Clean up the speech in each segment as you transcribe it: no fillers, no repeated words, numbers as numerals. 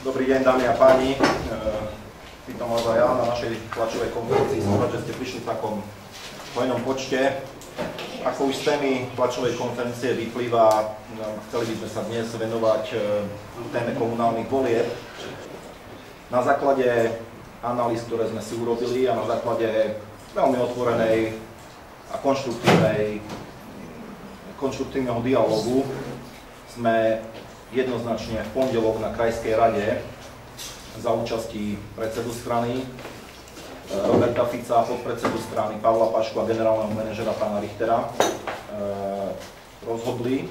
Dobrý deň, dámy a páni. Vítam vás aj ja na našej tlačovej konferencii. Som rád, že ste prišli v takom hojnom počte. Ako už z témy tlačovej konferencie vyplýva, chceli by sme sa dnes venovať téme komunálnych volieb. Na základe analýz, ktoré sme si urobili a na základe veľmi otvorenej a konštruktívneho dialógu sme jednoznačne v pondelok na Krajskej rade za účasti predsedu strany Roberta Fica, podpredsedu strany Pavla Pašku a generálneho manažera pána Richtera rozhodli,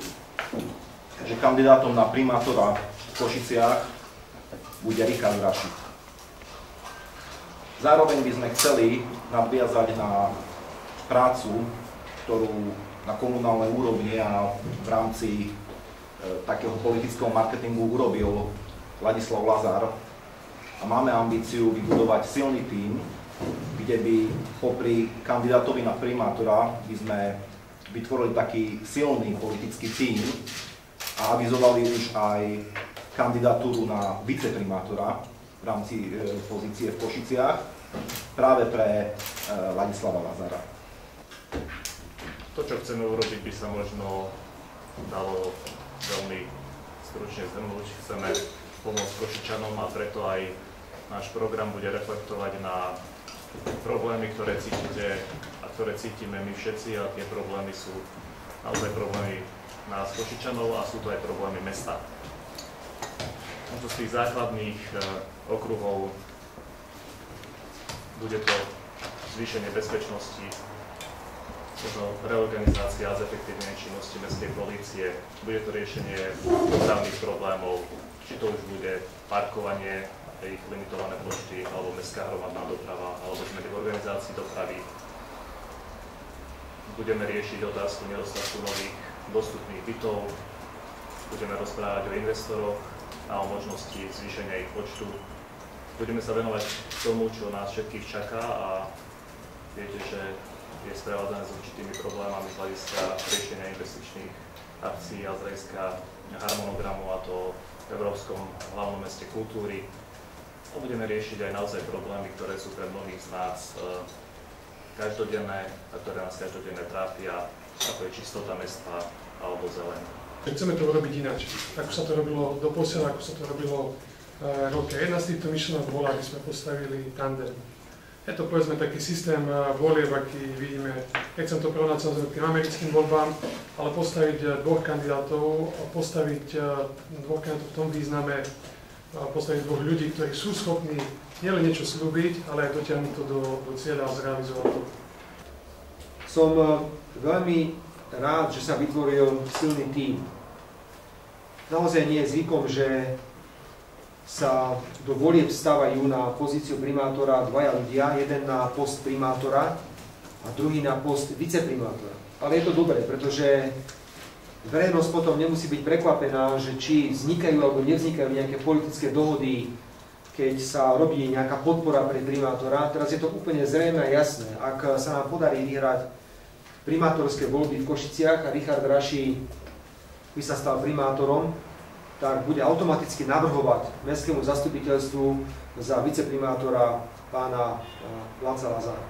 že kandidátom na primátora v Košiciach bude Richard Raši. Zároveň by sme chceli nadviazať na prácu, ktorú na komunálnej úrovni a v rámci takého politického marketingu urobil Ladislav Lazar a máme ambíciu vybudovať silný tím, kde by popri kandidátovi na primátora by sme vytvorili taký silný politický tím a avizovali už aj kandidatúru na viceprimátora v rámci pozície v Košiciach práve pre Ladislava Lazara. To, čo chceme urobiť, by sa možno dalo veľmi stručne zhrnúť. Chceme pomôcť Košičanom a preto aj náš program bude reflektovať na problémy, ktoré cítite a ktoré cítime my všetci, a tie problémy sú naozaj problémy nás Košičanov a sú to aj problémy mesta. Možno z tých základných okruhov bude to zvýšenie bezpečnosti, reorganizácia a zefektívnenie činnosti mestskej polície, bude to riešenie dopravných problémov, či to už bude parkovanie a ich limitované počty, alebo mestská hromadná doprava, alebo zmeny v organizácii dopravy. Budeme riešiť otázku nedostatku nových dostupných bytov, budeme rozprávať o investoroch a o možnosti zvýšenia ich počtu. Budeme sa venovať tomu, čo nás všetkých čaká, a viete, že je sprevádzané s určitými problémami z hľadiska riešenia investičných akcií a z hľadiska harmonogramu, a to v Európskom hlavnom meste kultúry. A budeme riešiť aj naozaj problémy, ktoré sú pre mnohých z nás každodenné a ktoré nás každodenne trápia, ako je čistota mesta alebo zeleň. Chceme to urobiť ináč, ako sa to robilo doposiaľ, ako sa to robilo roky. Jedna z týchto myšlienok bola, aby sme postavili tandem. Je to, povedzme, taký systém volieb, aký vidíme, nechcem to porovnať samozrejme k tým americkým voľbám, ale postaviť dvoch kandidátov v tom význame, postaviť dvoch ľudí, ktorí sú schopní nielen niečo slúbiť, ale aj dotiahnuť to do cieľa a zrealizovať to. Som veľmi rád, že sa vytvoril silný tím. Naozaj nie je zvykom, že sa do volieb stávajú na pozíciu primátora dvaja ľudia, jeden na post primátora a druhý na post viceprimátora. Ale je to dobré, pretože verejnosť potom nemusí byť prekvapená, že či vznikajú alebo nevznikajú nejaké politické dohody, keď sa robí nejaká podpora pre primátora. Teraz je to úplne zrejme a jasné. Ak sa nám podarí vyhrať primátorské voľby v Košiciach a Richard Raši by sa stal primátorom, tak bude automaticky navrhovať mestskému zastupiteľstvu za viceprimátora pána Laca Lazara.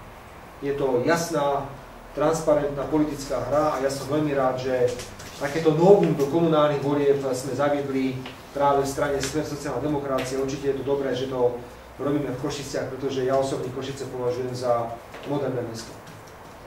Je to jasná, transparentná politická hra a ja som veľmi rád, že takéto novum do komunálnych volieb sme zaviedli práve v strane Smer sociálna demokracia. Určite je to dobré, že to robíme v Košiciach, pretože ja osobne Košice považujem za moderné mesto.